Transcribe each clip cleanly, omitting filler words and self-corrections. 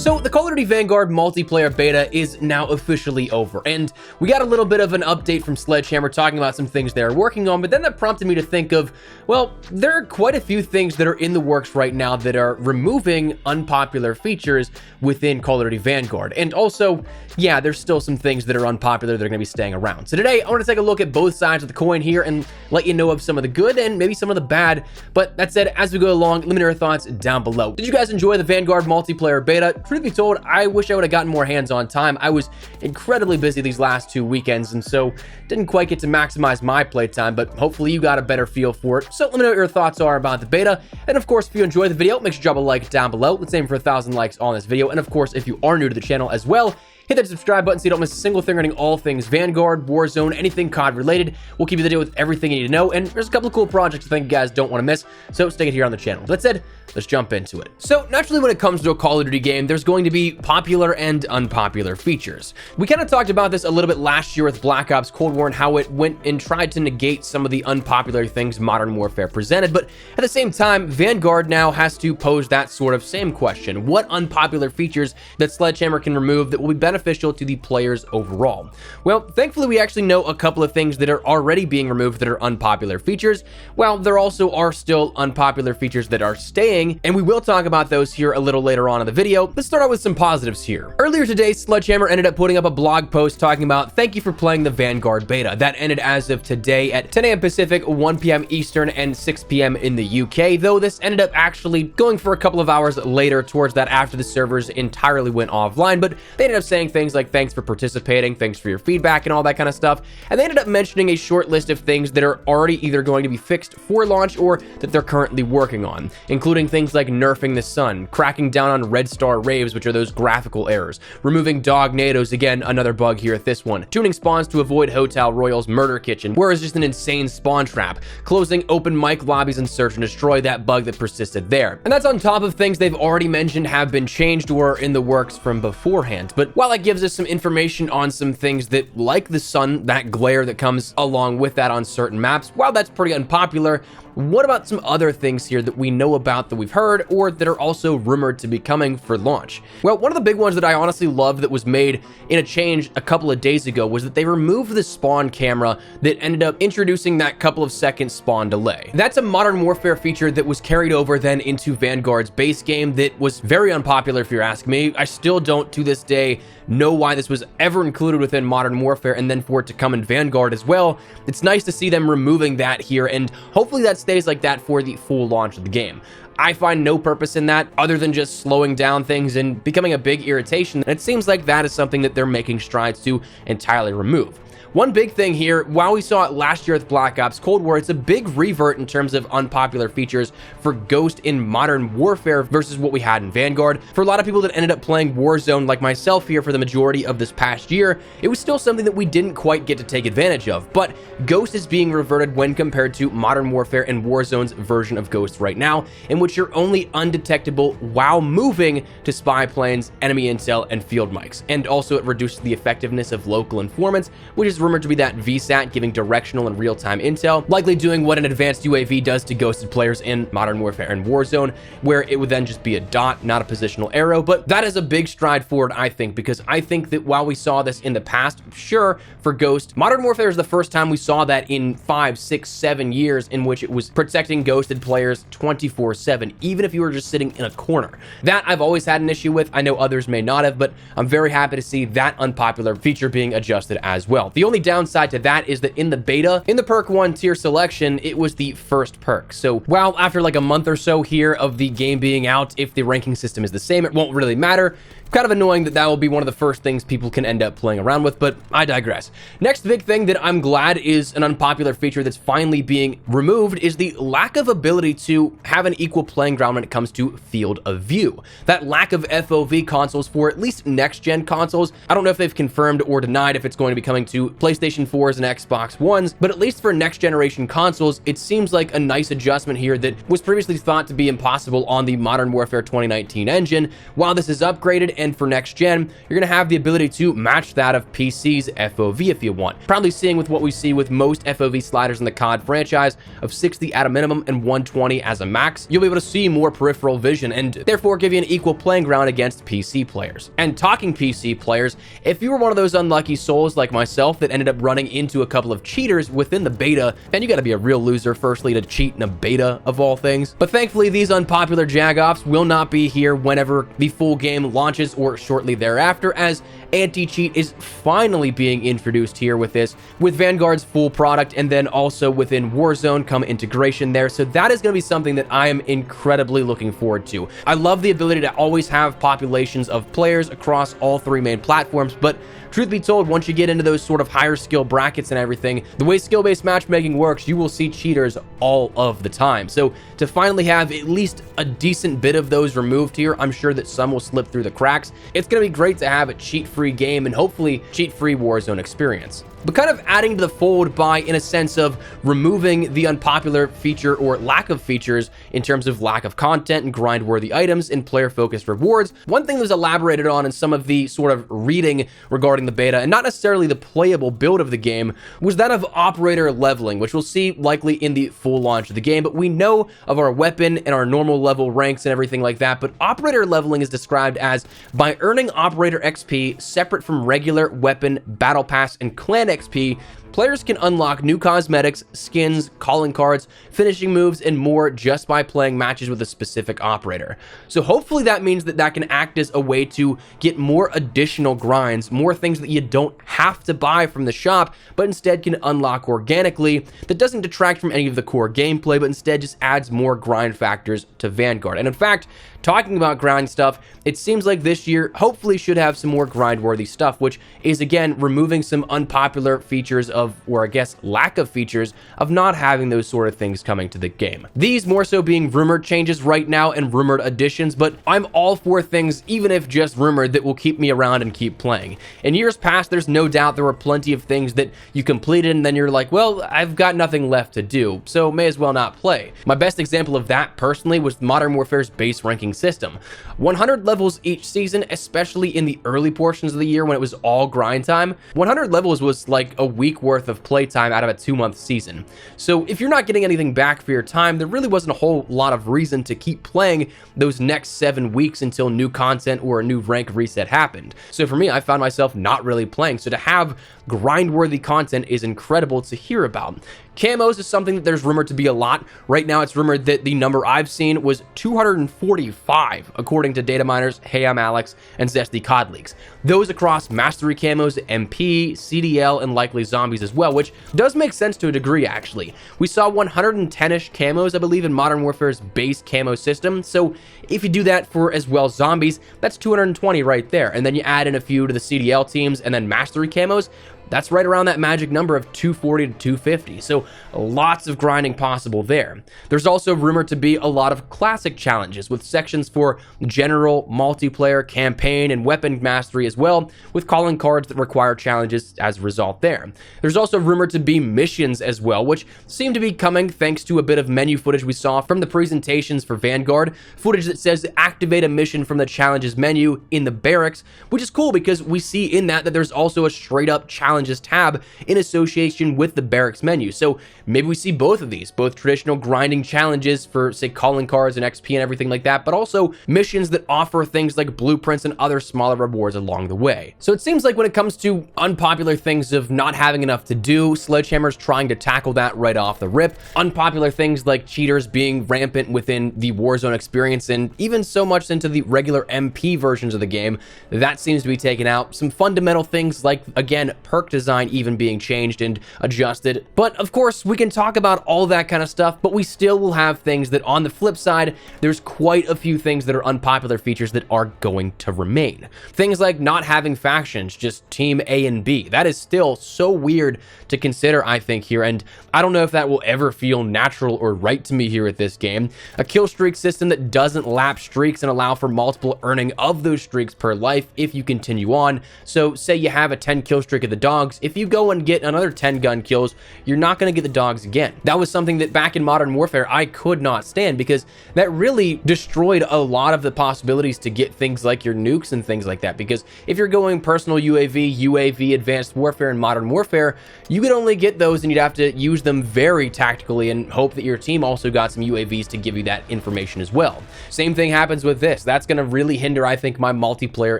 So the Call of Duty Vanguard multiplayer beta is now officially over, and we got a little bit of an update from Sledgehammer talking about some things they're working on, but then that prompted me to think of, well, there are quite a few things that are in the works right now that are removing unpopular features within Call of Duty Vanguard. And also, yeah, there's still some things that are unpopular that are going to be staying around. So today, I want to take a look at both sides of the coin here and let you know of some of the good and maybe some of the bad. But that said, as we go along, let me know your thoughts down below. Did you guys enjoy the Vanguard multiplayer beta? Truth be told, I wish I would have gotten more hands-on time. I was incredibly busy these last 2 weekends, and so didn't quite get to maximize my playtime, but hopefully you got a better feel for it. So let me know what your thoughts are about the beta. And of course, if you enjoyed the video, make sure to drop a like down below. Let's aim for 1,000 likes on this video. And of course, if you are new to the channel as well, hit that subscribe button so you don't miss a single thing regarding all things Vanguard, Warzone, anything COD related. We'll keep you the deal with everything you need to know, and there's a couple of cool projects I think you guys don't want to miss, so stay here on the channel. That said, let's jump into it. So naturally, when it comes to a Call of Duty game, there's going to be popular and unpopular features. We kind of talked about this a little bit last year with Black Ops Cold War and how it went and tried to negate some of the unpopular things Modern Warfare presented, but at the same time, Vanguard now has to pose that sort of same question. What unpopular features that Sledgehammer can remove that will be beneficial to the players overall? Well, thankfully, we actually know a couple of things that are already being removed that are unpopular features, while there also are still unpopular features that are staying, and we will talk about those here a little later on in the video. Let's start out with some positives here. Earlier today, Sledgehammer ended up putting up a blog post talking about thank you for playing the Vanguard beta. That ended as of today at 10 a.m. Pacific, 1 p.m. Eastern, and 6 p.m. in the UK, though this ended up actually going for a couple of hours later towards that after the servers entirely went offline, but they ended up saying things like thanks for participating, thanks for your feedback, and all that kind of stuff. And they ended up mentioning a short list of things that are already either going to be fixed for launch or that they're currently working on, including things like nerfing the sun, cracking down on red star raves, which are those graphical errors, removing dog nados, again, another bug here at this one, tuning spawns to avoid Hotel Royale's murder kitchen, where it's just an insane spawn trap, closing open mic lobbies and search and destroy that bug that persisted there. And that's on top of things they've already mentioned have been changed or are in the works from beforehand. But while that gives us some information on some things that, like the sun, that glare that comes along with that on certain maps, while that's pretty unpopular, what about some other things here that we know about that we've heard or that are also rumored to be coming for launch? Well, one of the big ones that I honestly loved that was made in a change a couple of days ago was that they removed the spawn camera that ended up introducing that couple of second spawn delay. That's a Modern Warfare feature that was carried over then into Vanguard's base game that was very unpopular if you're asking me. I still don't to this day know why this was ever included within Modern Warfare and then for it to come in Vanguard as well. It's nice to see them removing that here, and hopefully that stays like that for the full launch of the game. I find no purpose in that other than just slowing down things and becoming a big irritation. And it seems like that is something that they're making strides to entirely remove. One big thing here, while we saw it last year with Black Ops Cold War, it's a big revert in terms of unpopular features for Ghost in Modern Warfare versus what we had in Vanguard. For a lot of people that ended up playing Warzone like myself here for the majority of this past year, it was still something that we didn't quite get to take advantage of. But Ghost is being reverted when compared to Modern Warfare and Warzone's version of Ghost right now, in which you're only undetectable while moving to spy planes, enemy intel, and field mics. And also it reduces the effectiveness of local informants, which is rumored to be that VSAT giving directional and real-time intel, likely doing what an advanced UAV does to ghosted players in Modern Warfare and Warzone, where it would then just be a dot, not a positional arrow. But that is a big stride forward, I think, because I think that while we saw this in the past, sure, for Ghost, Modern Warfare is the first time we saw that in 5, 6, 7 years in which it was protecting ghosted players 24/7, even if you were just sitting in a corner. That I've always had an issue with. I know others may not have, but I'm very happy to see that unpopular feature being adjusted as well. The only downside to that is that in the beta, in the Perk 1 tier selection, it was the first perk. So while after like a month or so here of the game being out, if the ranking system is the same, it won't really matter. Kind of annoying that that will be one of the first things people can end up playing around with, but I digress. Next big thing that I'm glad is an unpopular feature that's finally being removed is the lack of ability to have an equal playing ground when it comes to field of view. That lack of FOV consoles for at least next-gen consoles. I don't know if they've confirmed or denied if it's going to be coming to PlayStation 4s and Xbox Ones, but at least for next-generation consoles, it seems like a nice adjustment here that was previously thought to be impossible on the Modern Warfare 2019 engine. While this is upgraded and for next gen, you're going to have the ability to match that of PC's FOV if you want. Probably seeing with what we see with most FOV sliders in the COD franchise of 60 at a minimum and 120 as a max, you'll be able to see more peripheral vision and therefore give you an equal playing ground against PC players. And talking PC players, if you were one of those unlucky souls like myself that ended up running into a couple of cheaters within the beta, then you got to be a real loser firstly to cheat in a beta of all things. But thankfully, these unpopular jagoffs will not be here whenever the full game launches or shortly thereafter, as anti-cheat is finally being introduced here with Vanguard's full product, and then also within Warzone come integration there. So that is going to be something that I am incredibly looking forward to. I love the ability to always have populations of players across all three main platforms, but truth be told, once you get into those sort of higher skill brackets and everything, the way skill-based matchmaking works, you will see cheaters all of the time. So to finally have at least a decent bit of those removed here, I'm sure that some will slip through the cracks. It's going to be great to have a cheat-free game and hopefully cheat-free Warzone experience. But kind of adding to the fold by, in a sense of removing the unpopular feature or lack of features in terms of lack of content and grind-worthy items and player-focused rewards. One thing that was elaborated on in some of the sort of reading regarding the beta, and not necessarily the playable build of the game, was that of operator leveling, which we'll see likely in the full launch of the game. But we know of our weapon and our normal level ranks and everything like that, but operator leveling is described as by earning operator XP separate from regular weapon, battle pass, and clan XP, players can unlock new cosmetics, skins, calling cards, finishing moves, and more just by playing matches with a specific operator. So hopefully that means that that can act as a way to get more additional grinds, more things that you don't have to buy from the shop, but instead can unlock organically. That doesn't detract from any of the core gameplay, but instead just adds more grind factors to Vanguard. And in fact, talking about grind stuff, it seems like this year hopefully should have some more grind-worthy stuff, which is again removing some unpopular features of, or I guess lack of features of not having those sort of things coming to the game. These more so being rumored changes right now and rumored additions, but I'm all for things, even if just rumored, that will keep me around and keep playing. In years past, there's no doubt there were plenty of things that you completed and then you're like, well, I've got nothing left to do, so may as well not play. My best example of that personally was Modern Warfare's base ranking system. 100 levels each season, especially in the early portions of the year when it was all grind time. 100 levels was like a week worth of playtime out of a 2-month season. So if you're not getting anything back for your time, there really wasn't a whole lot of reason to keep playing those next 7 weeks until new content or a new rank reset happened. So for me, I found myself not really playing. So to have grind-worthy content is incredible to hear about. Camos is something that there's rumored to be a lot. Right now, it's rumored that the number I've seen was 245, according to data miners Hey I'm Alex and Zesty COD Leaks. Those across Mastery Camos, MP, CDL, and likely Zombies as well, which does make sense to a degree, actually. We saw 110-ish camos, I believe, in Modern Warfare's base camo system, so if you do that for as well Zombies, that's 220 right there, and then you add in a few to the CDL teams and then Mastery camos, that's right around that magic number of 240 to 250, so lots of grinding possible there. There's also rumored to be a lot of classic challenges with sections for general, multiplayer, campaign, and weapon mastery as well, with calling cards that require challenges as a result there. There's also rumored to be missions as well, which seem to be coming thanks to a bit of menu footage we saw from the presentations for Vanguard, footage that says activate a mission from the challenges menu in the barracks, which is cool because we see in that there's also a straight up challenges tab in association with the barracks menu. So maybe we see both of these, both traditional grinding challenges for, say, calling cards and XP and everything like that, but also missions that offer things like blueprints and other smaller rewards along the way. So it seems like when it comes to unpopular things of not having enough to do, Sledgehammer's trying to tackle that right off the rip. Unpopular things like cheaters being rampant within the Warzone experience and even so much into the regular MP versions of the game, that seems to be taken out. Some fundamental things like, again, perk design even being changed and adjusted. But of course, we can talk about all that kind of stuff, but we still will have things that on the flip side, there's quite a few things that are unpopular features that are going to remain. Things like not having factions, just team A and B. That is still so weird to consider, I think, here, and I don't know if that will ever feel natural or right to me here at this game. A kill streak system that doesn't lap streaks and allow for multiple earning of those streaks per life if you continue on. So say you have a 10 kill streak at the dawn, dogs, if you go and get another 10 gun kills, you're not going to get the dogs again. That was something that back in Modern Warfare, I could not stand, because that really destroyed a lot of the possibilities to get things like your nukes and things like that. Because if you're going personal UAV, advanced warfare, and Modern Warfare, you could only get those and you'd have to use them very tactically and hope that your team also got some UAVs to give you that information as well. Same thing happens with this. That's going to really hinder, I think, my multiplayer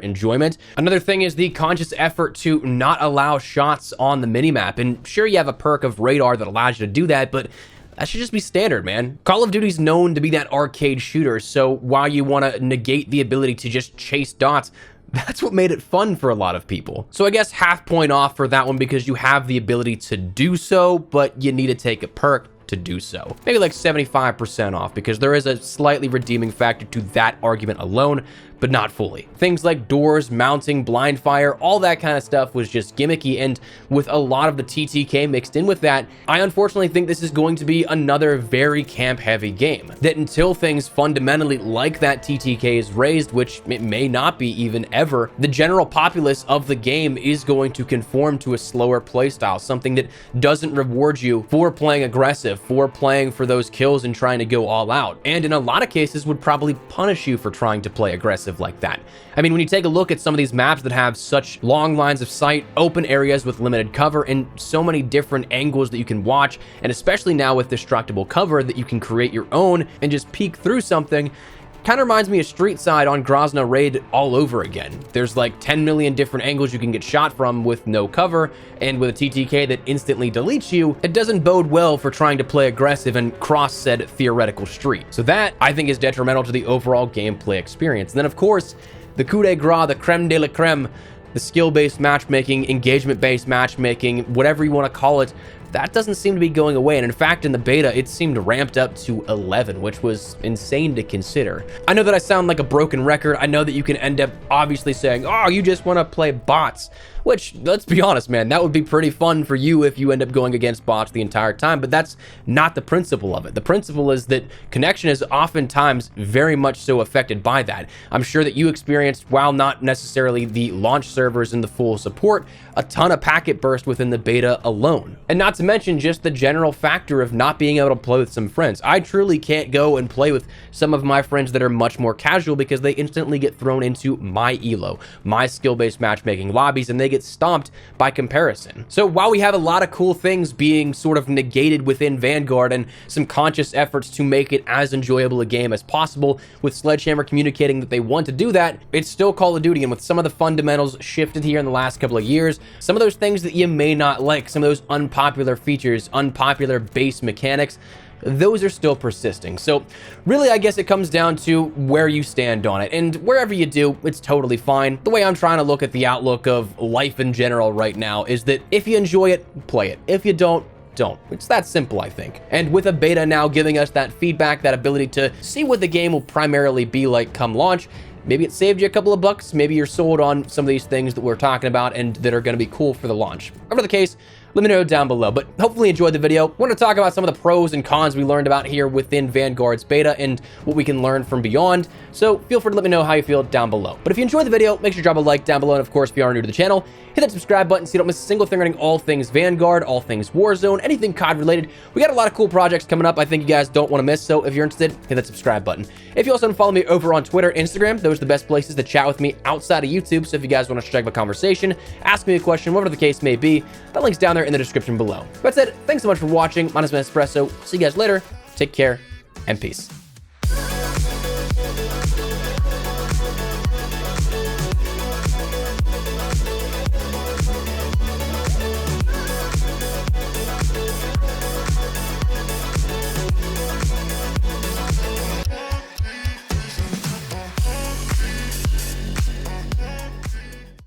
enjoyment. Another thing is the conscious effort to not allow shots on the minimap. And sure, you have a perk of radar that allows you to do that, but that should just be standard, man. Call of Duty's known to be that arcade shooter, so while you want to negate the ability to just chase dots, that's what made it fun for a lot of people. So I guess half point off for that one, because you have the ability to do so, but you need to take a perk to do so. Maybe like 75% off, because there is a slightly redeeming factor to that argument alone, but not fully. Things like doors, mounting, blind fire, all that kind of stuff was just gimmicky, and with a lot of the TTK mixed in with that, I unfortunately think this is going to be another very camp-heavy game. That until things fundamentally like that TTK is raised, which it may not be even ever, the general populace of the game is going to conform to a slower playstyle, something that doesn't reward you for playing aggressive, for playing for those kills and trying to go all out, and in a lot of cases would probably punish you for trying to play aggressive like that. I mean, when you take a look at some of these maps that have such long lines of sight, open areas with limited cover, and so many different angles that you can watch, and especially now with destructible cover that you can create your own and just peek through something, kind of reminds me of Street Side on Grozno Raid all over again. There's like 10 million different angles you can get shot from with no cover, and with a TTK that instantly deletes you, it doesn't bode well for trying to play aggressive and cross said theoretical street. So that, I think, is detrimental to the overall gameplay experience. And then, of course, the coup de grace, the creme de la creme, the skill-based matchmaking, engagement-based matchmaking, whatever you want to call it, that doesn't seem to be going away. And in fact, in the beta, it seemed ramped up to 11, which was insane to consider. I know that I sound like a broken record. I know that you can end up obviously saying, oh, you just want to play bots, which, let's be honest, man, that would be pretty fun for you if you end up going against bots the entire time, but that's not the principle of it. The principle is that connection is oftentimes very much so affected by that. I'm sure that you experienced, while not necessarily the launch servers and the full support, a ton of packet burst within the beta alone. And not to mention just the general factor of not being able to play with some friends. I truly can't go and play with some of my friends that are much more casual, because they instantly get thrown into my elo, my skill-based matchmaking lobbies, and they get stomped by comparison. So while we have a lot of cool things being sort of negated within Vanguard and some conscious efforts to make it as enjoyable a game as possible, with Sledgehammer communicating that they want to do that, it's still Call of Duty, and with some of the fundamentals shifted here in the last couple of years, some of those things that you may not like, some of those unpopular features, unpopular base mechanics, those are still persisting. So really, I guess it comes down to where you stand on it, and wherever you do, it's totally fine. The way I'm trying to look at the outlook of life in general right now is that if you enjoy it, play it. If you don't. It's that simple, I think. And with a beta now giving us that feedback, that ability to see what the game will primarily be like come launch, maybe it saved you a couple of bucks. Maybe you're sold on some of these things that we're talking about and that are going to be cool for the launch. Whatever the case, let me know down below. But hopefully you enjoyed the video. I want to talk about some of the pros and cons we learned about here within Vanguard's beta and what we can learn from beyond. So feel free to let me know how you feel down below. But if you enjoyed the video, make sure to drop a like down below. And of course, if you are new to the channel, hit that subscribe button so you don't miss a single thing regarding all things Vanguard, all things Warzone, anything COD related. We got a lot of cool projects coming up I think you guys don't want to miss. So if you're interested, hit that subscribe button. If you also want to follow me over on Twitter, Instagram, those are the best places to chat with me outside of YouTube. So if you guys want to strike up a conversation, ask me a question, whatever the case may be, that link's down there in the description below. That's it. Thanks so much for watching. My name is Espresso. See you guys later. Take care and peace.